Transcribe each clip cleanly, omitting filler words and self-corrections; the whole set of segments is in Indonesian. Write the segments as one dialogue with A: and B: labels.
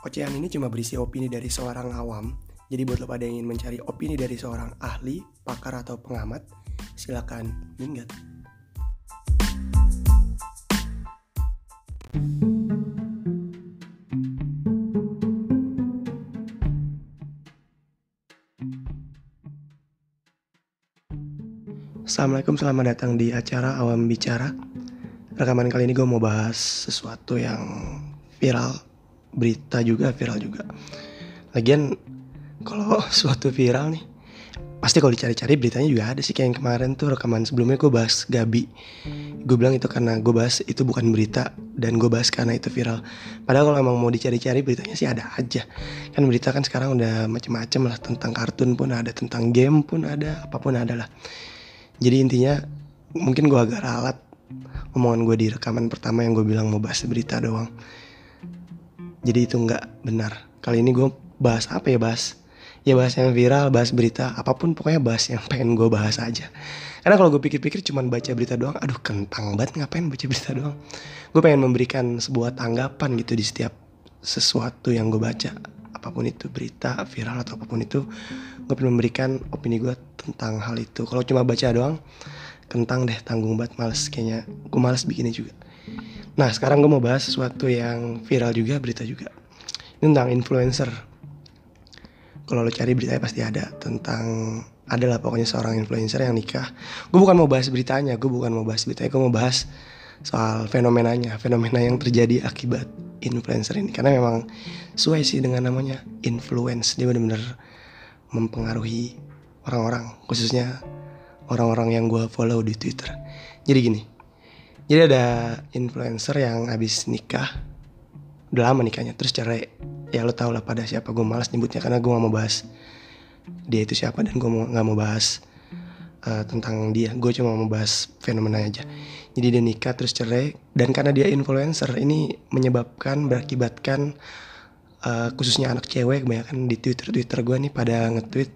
A: Ocehan ini cuma berisi opini dari seorang awam. Jadi buat lo pada yang ingin mencari opini dari seorang ahli, pakar atau pengamat, silakan minggat. Assalamualaikum, selamat datang di acara Awam Bicara. Rekaman kali ini gue mau bahas sesuatu yang viral, berita juga viral juga. Lagian kalau suatu viral nih, pasti kalau dicari-cari beritanya juga ada sih. Kayak yang kemarin tuh rekaman sebelumnya gue bahas Gabi. Gue bilang itu karena gue bahas itu bukan berita, dan gue bahas karena itu viral. Padahal kalau emang mau dicari-cari beritanya sih ada aja. Kan berita kan sekarang udah macem-macem lah. Tentang kartun pun ada, tentang game pun ada, apapun ada lah. Jadi intinya mungkin gue agak ralat omongan gue di rekaman pertama yang gue bilang mau bahas berita doang. Jadi itu gak benar. Kali ini gue bahas apa ya, bahas yang viral, bahas berita, apapun pokoknya bahas yang pengen gue bahas aja. Karena kalau gue pikir-pikir cuman baca berita doang, aduh kentang banget, ngapain baca berita doang. Gue pengen memberikan sebuah tanggapan gitu di setiap sesuatu yang gue baca. Apapun itu berita, viral atau apapun itu, gue pengen memberikan opini gue tentang hal itu. Kalau cuma baca doang, kentang deh, tanggung banget, males kayaknya. Gue males bikinnya juga. Nah sekarang gue mau bahas sesuatu yang viral juga, berita juga. Ini tentang influencer. Kalau lo cari beritanya pasti ada. Adalah pokoknya seorang influencer yang nikah. Gue bukan mau bahas beritanya, gue mau bahas soal fenomenanya. Fenomena yang terjadi akibat influencer ini. Karena memang sesuai sih dengan namanya, influence. Dia benar-benar mempengaruhi orang-orang, khususnya orang-orang yang gue follow di Twitter. Jadi gini, jadi ada influencer yang habis nikah, udah lama nikahnya, terus cerai. Ya lo tau lah pada siapa, gue malas nyebutnya karena gue gak mau bahas dia itu siapa, dan gue gak mau bahas tentang dia. Gue cuma mau bahas fenomena aja. Jadi dia nikah terus cerai, dan karena dia influencer, ini berakibatkan khususnya anak cewek kebanyakan di Twitter gue nih pada nge-tweet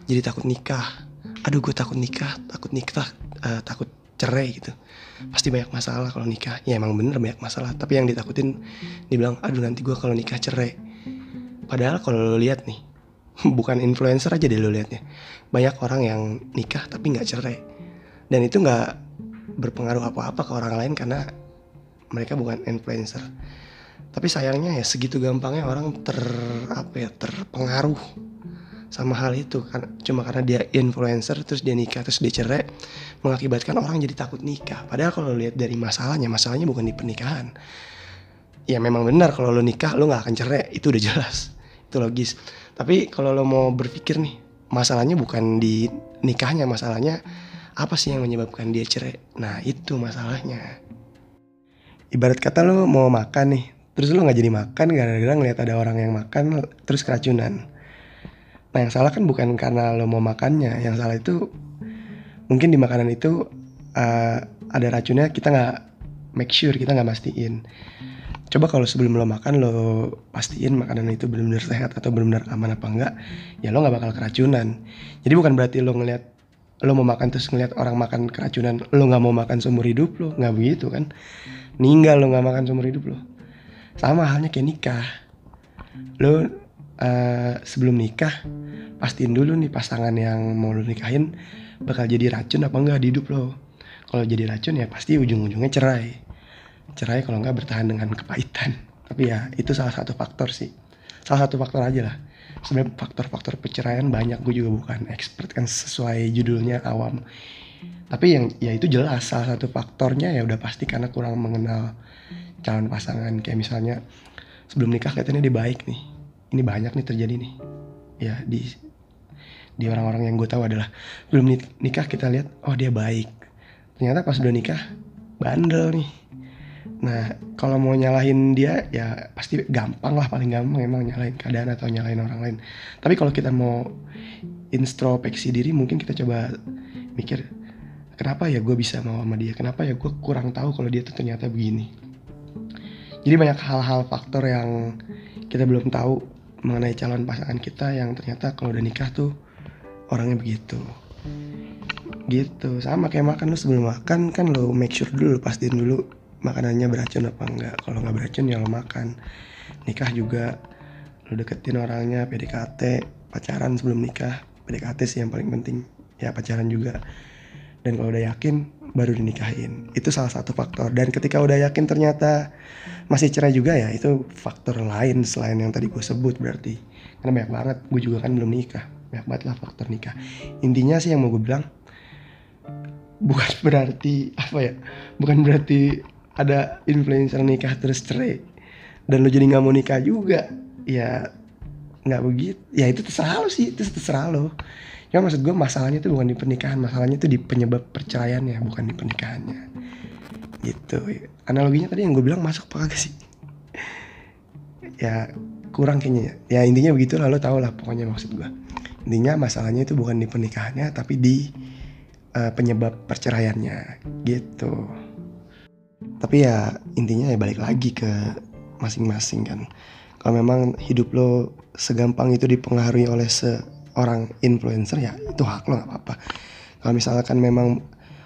A: jadi takut nikah. Aduh gue takut nikah, takut cerai gitu. Pasti banyak masalah kalau nikah. Ya emang bener banyak masalah, tapi yang ditakutin dibilang aduh nanti gue kalau nikah cerai. Padahal kalau lo lihat nih, bukan influencer aja deh lo liatnya, banyak orang yang nikah tapi gak cerai. Dan itu gak berpengaruh apa-apa ke orang lain karena mereka bukan influencer. Tapi sayangnya ya segitu gampangnya orang terpengaruh sama hal itu kan, cuma karena dia influencer terus dia nikah terus dia cerai, mengakibatkan orang jadi takut nikah. Padahal kalau lihat dari masalahnya bukan di pernikahan. Ya memang benar kalau lo nikah lo nggak akan cerai, itu udah jelas, itu logis. Tapi kalau lo mau berpikir nih, masalahnya bukan di nikahnya, masalahnya apa sih yang menyebabkan dia cerai? Nah itu masalahnya. Ibarat kata lo mau makan nih, terus lo nggak jadi makan gara-gara ngeliat ada orang yang makan terus keracunan. Nah yang salah kan bukan karena lo mau makannya, yang salah itu mungkin di makanan itu ada racunnya, kita nggak make sure, kita nggak mastiin. Coba kalau sebelum lo makan lo pastiin makanan itu benar-benar sehat atau benar-benar aman apa enggak, ya lo nggak bakal keracunan. Jadi bukan berarti lo mau makan terus ngeliat orang makan keracunan, lo nggak mau makan seumur hidup lo, nggak begitu kan? Meninggal lo nggak makan seumur hidup lo. Sama halnya kayak nikah. Lo sebelum nikah pastiin dulu nih pasangan yang mau lo nikahin bakal jadi racun apa enggak di hidup lo. Kalau jadi racun ya pasti ujung-ujungnya cerai kalau enggak bertahan dengan kepahitan. Tapi ya itu salah satu faktor sih, salah satu faktor aja lah. Sebenarnya faktor-faktor perceraian banyak, gue juga bukan expert kan, sesuai judulnya awam. Tapi yang ya itu jelas salah satu faktornya ya udah pasti karena kurang mengenal calon pasangan. Kayak misalnya sebelum nikah kelihatannya dia baik nih, ini banyak nih terjadi nih ya di orang-orang yang gue tahu adalah sebelum nikah kita lihat oh dia baik, ternyata pas udah nikah bandel nih. Nah kalau mau nyalahin dia ya pasti gampang lah, paling gampang emang nyalahin keadaan atau nyalahin orang lain. Tapi kalau kita mau introspeksi diri, mungkin kita coba mikir, kenapa ya gue bisa mau sama dia, kenapa ya gue kurang tahu kalau dia tuh ternyata begini. Jadi banyak hal-hal faktor yang kita belum tahu mengenai calon pasangan kita, yang ternyata kalau udah nikah tuh orangnya begitu. Gitu, sama kayak makan, lo sebelum makan kan lo make sure dulu, pastiin dulu makanannya beracun apa enggak. Kalau nggak beracun ya lo makan. Nikah juga Lu deketin orangnya, PDKT, pacaran sebelum nikah. PDKT sih yang paling penting, ya pacaran juga. Dan kalau udah yakin baru dinikahin. Itu salah satu faktor. Dan ketika udah yakin ternyata masih cerai juga, ya itu faktor lain selain yang tadi gue sebut berarti. Karena banyak banget, gue juga kan belum nikah, banyak banget lah faktor nikah. Intinya sih yang mau gue bilang, bukan berarti apa ya, bukan berarti ada influencer nikah terus cerai dan lo jadi nggak mau nikah juga, ya nggak begitu. Ya itu terserah lo sih, itu terserah lo. Ya maksud gue masalahnya itu bukan di pernikahan, masalahnya itu di penyebab perceraiannya, bukan di pernikahannya. Gitu. Analoginya tadi yang gue bilang masuk apa kagak sih? Ya kurang kayaknya. Ya intinya begitu lah, lo tau lah pokoknya maksud gue. Intinya masalahnya itu bukan di pernikahannya, tapi di penyebab perceraiannya gitu. Tapi ya intinya ya balik lagi ke masing-masing kan. Kalau memang hidup lo segampang itu dipengaruhi oleh seorang influencer, ya itu hak lo, gak apa-apa. Kalau misalkan memang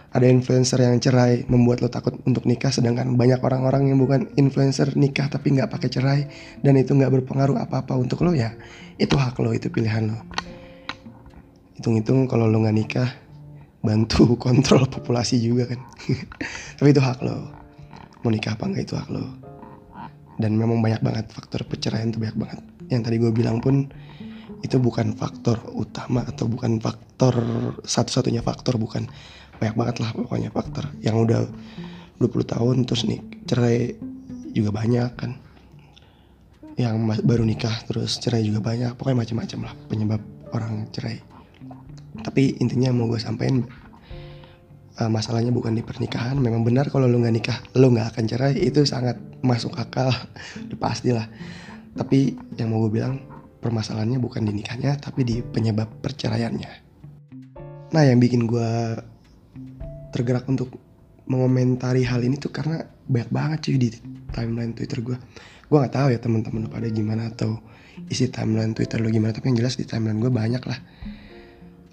A: ada influencer yang cerai membuat lo takut untuk nikah, sedangkan banyak orang-orang yang bukan influencer nikah tapi gak pakai cerai dan itu gak berpengaruh apa-apa untuk lo, ya itu hak lo, itu pilihan lo. Hitung-hitung kalau lo gak nikah, bantu kontrol populasi juga kan. Tapi itu hak lo, mau nikah apa enggak itu hak lo. Dan memang banyak banget faktor perceraian tuh, banyak banget. Yang tadi gue bilang pun itu bukan faktor utama atau bukan faktor satu-satunya faktor, bukan. Banyak banget lah pokoknya faktor. Yang udah 20 tahun terus nih cerai juga banyak kan. Yang baru nikah terus cerai juga banyak. Pokoknya macam-macam lah penyebab orang cerai. Tapi intinya mau gue sampein, masalahnya bukan di pernikahan. Memang benar kalau lo nggak nikah lo nggak akan cerai, itu sangat masuk akal. Udah pastilah. Tapi yang mau gue bilang, permasalahannya bukan di nikahnya tapi di penyebab perceraiannya. Nah yang bikin gue tergerak untuk mengomentari hal ini tuh karena banyak banget cuy di timeline Twitter gue. Gue nggak tahu ya teman-teman lo pada gimana atau isi timeline Twitter lo gimana, tapi yang jelas di timeline gue banyak lah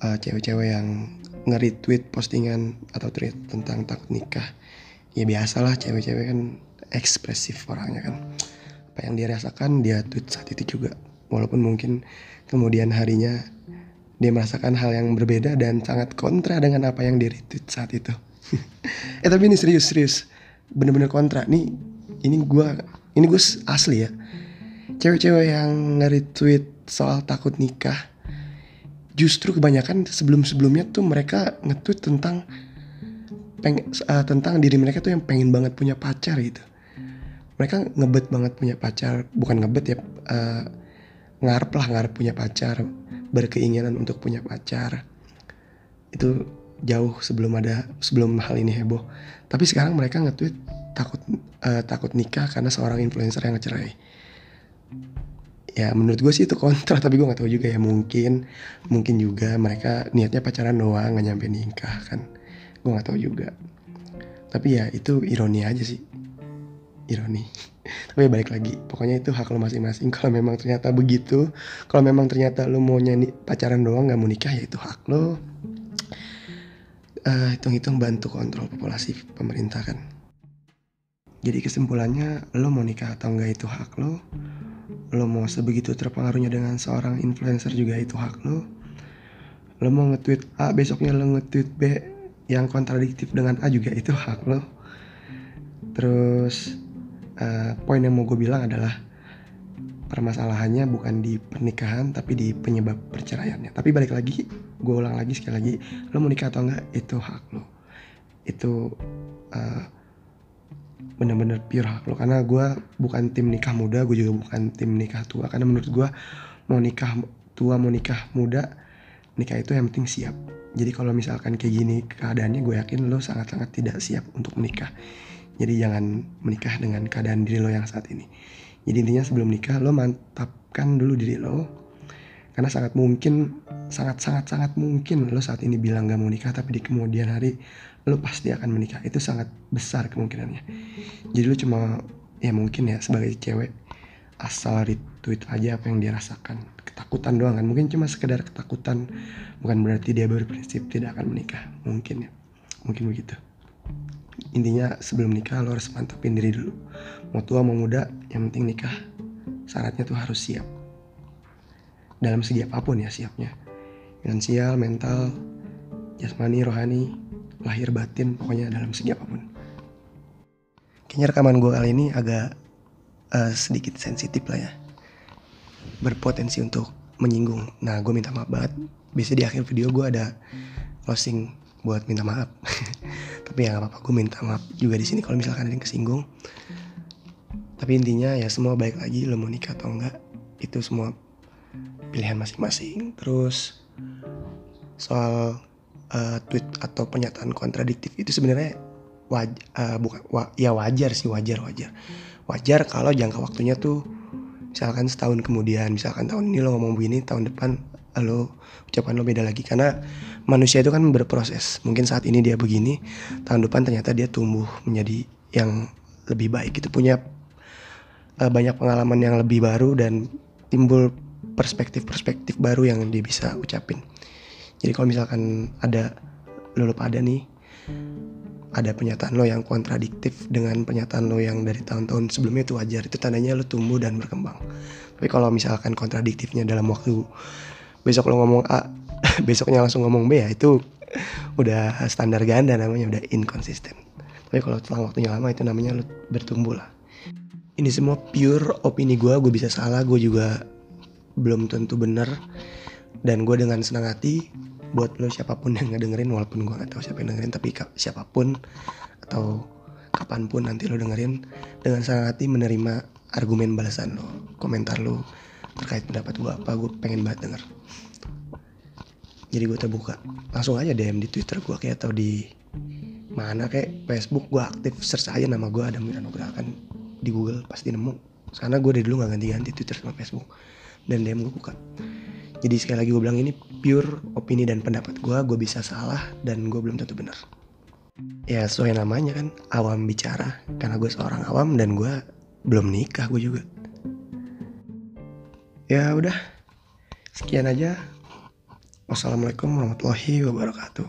A: cewek-cewek yang nge-retweet postingan atau tweet tentang takut nikah. Ya biasalah, cewek-cewek kan ekspresif orangnya kan. Apa yang dia rasakan dia tweet saat itu juga. Walaupun mungkin kemudian harinya dia merasakan hal yang berbeda dan sangat kontra dengan apa yang dia retweet saat itu. Tapi ini serius. Bener-bener kontra. Ini gue asli ya. Cewek-cewek yang nge-retweet soal takut nikah, justru kebanyakan sebelum-sebelumnya tuh mereka nge-tweet tentang diri mereka tuh yang pengen banget punya pacar gitu. Mereka ngebet banget punya pacar, bukan ngebet ya, ngarep punya pacar, berkeinginan untuk punya pacar. Itu jauh sebelum hal ini heboh. Tapi sekarang mereka nge-tweet takut nikah karena seorang influencer yang ngecerai. Ya menurut gue sih itu kontra, tapi gue nggak tahu juga ya, mungkin juga mereka niatnya pacaran doang, nggak nyampe nikah kan, gue nggak tahu juga. Tapi ya itu ironi aja sih, ironi. Tapi balik lagi, pokoknya itu hak lo masing-masing. Kalau memang ternyata begitu, kalau memang ternyata lo maunya pacaran doang nggak mau nikah, ya itu hak lo. Hitung-hitung bantu kontrol populasi pemerintah kan. Jadi kesimpulannya, lo mau nikah atau enggak itu hak lo. Lo mau sebegitu terpengaruhnya dengan seorang influencer juga itu hak lo. Lo mau nge-tweet A, besoknya lo nge-tweet B yang kontradiktif dengan A juga itu hak lo. Terus poin yang mau gue bilang adalah permasalahannya bukan di pernikahan tapi di penyebab perceraiannya. Tapi balik lagi, gue ulang lagi sekali lagi, lo mau nikah atau enggak itu hak lo. Itu bener-bener pure hak lo. Karena gue bukan tim nikah muda, gue juga bukan tim nikah tua. Karena menurut gue mau nikah tua mau nikah muda, nikah itu yang penting siap. Jadi kalau misalkan kayak gini keadaannya, gue yakin lo sangat-sangat tidak siap untuk menikah. Jadi jangan menikah dengan keadaan diri lo yang saat ini. Jadi intinya sebelum nikah lo mantapkan dulu diri lo. Karena sangat mungkin lo saat ini bilang gak mau nikah, tapi di kemudian hari lo pasti akan menikah. Itu sangat besar kemungkinannya. Jadi lo cuma, ya mungkin ya sebagai cewek, asal retweet aja apa yang dia rasakan. Ketakutan doang kan, mungkin cuma sekedar ketakutan, bukan berarti dia berprinsip tidak akan menikah. Mungkin ya, mungkin begitu. Intinya sebelum nikah lo harus mantapin diri dulu. Mau tua mau muda, yang penting nikah. Syaratnya tuh harus siap. dalam segi apapun ya siapnya. Finansial, mental, jasmani, rohani, lahir batin, pokoknya dalam segi apapun. Kayaknya rekaman gue kali ini agak sedikit sensitif lah ya, berpotensi untuk menyinggung. Nah gue minta maaf banget. Biasanya di akhir video gue ada closing buat minta maaf. Tapi ya nggak apa-apa, gue minta maaf juga di sini kalau misalkan ada yang kesinggung. Tapi intinya ya semua baik lagi, lo mau nikah atau enggak itu semua pilihan masing-masing. Terus soal tweet atau pernyataan kontradiktif itu sebenarnya wajar sih, wajar kalau jangka waktunya tuh misalkan setahun kemudian, misalkan tahun ini lo ngomong begini, tahun depan lo ucapan lo beda lagi. Karena manusia itu kan berproses, mungkin saat ini dia begini, tahun depan ternyata dia tumbuh menjadi yang lebih baik, itu punya banyak pengalaman yang lebih baru dan timbul perspektif baru yang dia bisa ucapin. Jadi kalau misalkan ada lo pada nih, ada pernyataan lo yang kontradiktif dengan pernyataan lo yang dari tahun-tahun sebelumnya, itu wajar, itu tandanya lo tumbuh dan berkembang. Tapi kalau misalkan kontradiktifnya dalam waktu besok lo ngomong A, besoknya langsung ngomong B, ya itu udah standar ganda, namanya udah inkonsisten. Tapi kalau selang waktunya lama itu namanya lo bertumbuh lah. Ini semua pure opini gue bisa salah, gue juga belum tentu benar. Dan gue dengan senang hati buat lo siapapun yang ngedengerin, walaupun gue gak tahu siapa yang dengerin, tapi siapapun atau kapanpun nanti lo dengerin, dengan senang hati menerima argumen balasan lo, komentar lo terkait pendapat gue apa, gue pengen banget denger. Jadi gue terbuka, langsung aja DM di Twitter gue kayak, atau di mana kayak Facebook, gue aktif, search aja nama gue Adam Wiranugraha, kan di Google pasti nemu. Karena gue dari dulu gak ganti-ganti Twitter sama Facebook, dan DM gue buka. Jadi sekali lagi gue bilang, ini pure opini dan pendapat gue bisa salah dan gue belum tentu benar. Ya sesuai namanya kan, awam bicara, karena gue seorang awam dan gue belum nikah gue juga. Ya udah, sekian aja. Wassalamualaikum warahmatullahi wabarakatuh.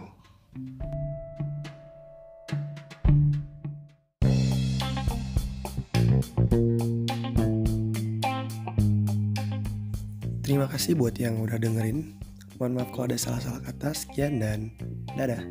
A: Terima kasih buat yang udah dengerin. Mohon maaf kalau ada salah-salah kata. Sekian dan dadah.